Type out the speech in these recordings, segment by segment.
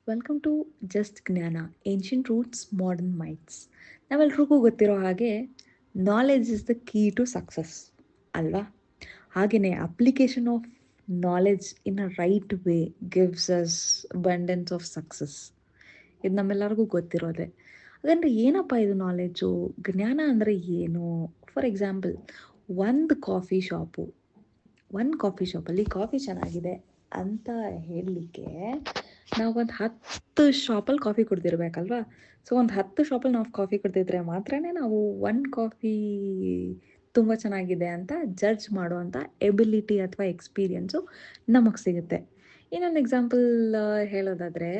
Welcome to just Jnana ancient roots modern mights. ನಾವೆಲ್ರಿಗೂ ಗೊತ್ತಿರೋ ಹಾಗೆ knowledge is the key to success ಅಲ್ವಾ? ಹಾಗೆಯೇ application of knowledge in a right way gives us abundance of success. ಇದು ನಮ್ಮೆಲ್ಲರಿಗೂ ಗೊತ್ತಿರೋದೆ. ಹಾಗಂದ್ರೆ ಏನಪ್ಪ ಇದು ನಾಲೆಜು? ಜ್ಞಾನ ಅಂದರೆ ಏನು? ಫಾರ್ ಎಕ್ಸಾಂಪಲ್, ಒಂದು ಕಾಫಿ ಶಾಪಲ್ಲಿ ಕಾಫಿ ಚೆನ್ನಾಗಿದೆ ಅಂತ ಹೇಳಲಿಕ್ಕೆ ನಾವು ಒಂದು 10 ಶಾಪಲ್ಲಿ ಕಾಫಿ ಕುಡ್ದಿರ್ಬೇಕಲ್ವಾ? ಸೊ ಒಂದು 10 ಶಾಪಲ್ಲಿ ನಾವು ಕಾಫಿ ಕುಡ್ದಿದ್ರೆ ಮಾತ್ರನೇ ನಾವು ಒಂದು ಕಾಫಿ ತುಂಬ ಚೆನ್ನಾಗಿದೆ ಅಂತ ಜಡ್ಜ್ ಮಾಡುವಂಥ ಎಬಿಲಿಟಿ ಅಥವಾ ಎಕ್ಸ್ಪೀರಿಯೆನ್ಸು ನಮಗೆ ಸಿಗುತ್ತೆ. ಇನ್ನೊಂದು ಎಕ್ಸಾಂಪಲ್ ಹೇಳೋದಾದರೆ,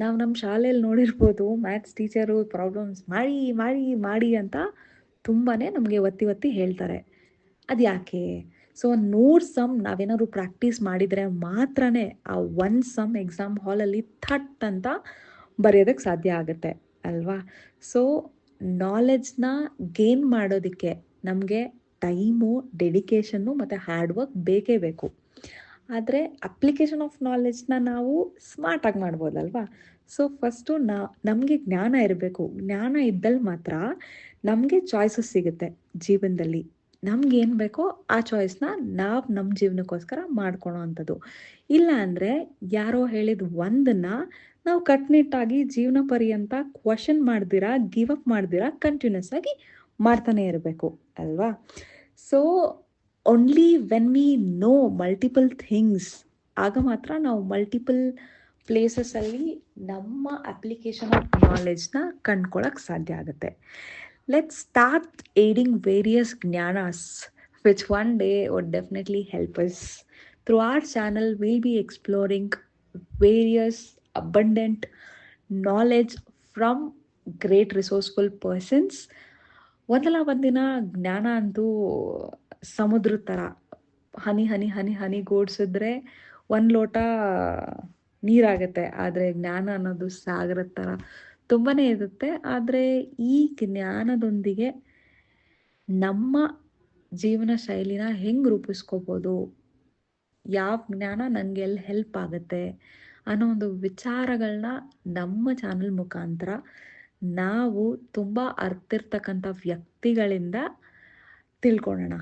ನಾವು ನಮ್ಮ ಶಾಲೆಯಲ್ಲಿ ನೋಡಿರ್ಬೋದು, ಮ್ಯಾಥ್ಸ್ ಟೀಚರು ಪ್ರಾಬ್ಲಮ್ಸ್ ಮಾಡಿ ಮಾಡಿ ಮಾಡಿ ಅಂತ ತುಂಬಾ ನಮಗೆ ಒತ್ತಿ ಒತ್ತಿ ಹೇಳ್ತಾರೆ. ಅದು ಯಾಕೆ? ಸೊ 100 ಸಮ್ ನಾವೇನಾದ್ರು ಪ್ರಾಕ್ಟೀಸ್ ಮಾಡಿದರೆ ಮಾತ್ರನೇ ಆ ಒಂದು ಸಮ್ ಎಕ್ಸಾಮ್ ಹಾಲಲ್ಲಿ ಥಟ್ ಅಂತ ಬರೆಯೋದಕ್ಕೆ ಸಾಧ್ಯ ಆಗುತ್ತೆ ಅಲ್ವಾ? ಸೊ ನಾಲೆಡ್ಜ್ನ ಗೇನ್ ಮಾಡೋದಕ್ಕೆ ನಮಗೆ ಟೈಮು, ಡೆಡಿಕೇಷನ್ನು ಮತ್ತು ಹಾರ್ಡ್ ವರ್ಕ್ ಬೇಕೇ ಬೇಕು. ಆದರೆ ಅಪ್ಲಿಕೇಶನ್ ಆಫ್ ನಾಲೆಡ್ಜ್ನ ನಾವು ಸ್ಮಾರ್ಟಾಗಿ ಮಾಡ್ಬೋದಲ್ವಾ? ಸೊ ಫಸ್ಟು ನಮಗೆ ಜ್ಞಾನ ಇರಬೇಕು. ಜ್ಞಾನ ಇದ್ದಲ್ಲಿ ಮಾತ್ರ ನಮಗೆ ಚಾಯ್ಸಸ್ ಸಿಗುತ್ತೆ ಜೀವನದಲ್ಲಿ. ನಮ್ಗೇನು ಬೇಕೋ ಆ ಚಾಯ್ಸ್ನ ನಾವು ನಮ್ಮ ಜೀವನಕ್ಕೋಸ್ಕರ ಮಾಡ್ಕೊಳೋ ಅಂಥದ್ದು. ಇಲ್ಲ ಅಂದರೆ ಯಾರೋ ಹೇಳಿದ ಒಂದನ್ನು ನಾವು ಕಟ್ನಿಟ್ಟಾಗಿ ಜೀವನ ಪರ್ಯಂತ ಕ್ವಶನ್ ಮಾಡ್ದಿರಾ, ಗಿವ್ ಅಪ್ ಮಾಡ್ದಿರಾ ಕಂಟಿನ್ಯೂಸ್ ಆಗಿ ಮಾಡ್ತಾನೆ ಇರಬೇಕು ಅಲ್ವಾ? So only when we know multiple things, ಆಗ ಮಾತ್ರ ನಾವು ಮಲ್ಟಿಪಲ್ ಪ್ಲೇಸಸಲ್ಲಿ ನಮ್ಮ ಅಪ್ಲಿಕೇಶನ್ ಆಫ್ ನಾಲೆಡ್ಜ್ನ ಕಂಡ್ಕೊಳ್ಳೋಕ್ಕೆ ಸಾಧ್ಯ ಆಗುತ್ತೆ. Let's start aiding various jnanas, which one day would definitely help us. Through our channel, we'll be exploring various abundant knowledge from great resourceful persons. ಒಂದಲ್ಲ ಒಂದಿನ ಜ್ಞಾನ ಅಂತೂ ಸಮುದ್ರದ ಥರ ಹನಿ ಹನಿ ಹನಿ ಹನಿಗೂಡಿಸಿದ್ರೆ ಒಂದು ಲೋಟ ನೀರಾಗುತ್ತೆ. ಆದರೆ ಜ್ಞಾನ ಅನ್ನೋದು ಸಾಗರದ ಥರ ತುಂಬಾ ಇರುತ್ತೆ. ಆದರೆ ಈ ಜ್ಞಾನದೊಂದಿಗೆ ನಮ್ಮ ಜೀವನ ಶೈಲಿನ ಹೆಂಗೆ ರೂಪಿಸ್ಕೋಬೋದು, ಯಾವ ಜ್ಞಾನ ನನಗೆ ಎಲ್ಲಿ ಹೆಲ್ಪ್ ಆಗುತ್ತೆ ಅನ್ನೋ ಒಂದು ವಿಚಾರಗಳನ್ನ ನಮ್ಮ ಚಾನಲ್ ಮುಖಾಂತರ ನಾವು ತುಂಬ ಅರ್ತಿರ್ತಕ್ಕಂಥ ವ್ಯಕ್ತಿಗಳಿಂದ ತಿಳ್ಕೊಳ್ಳೋಣ.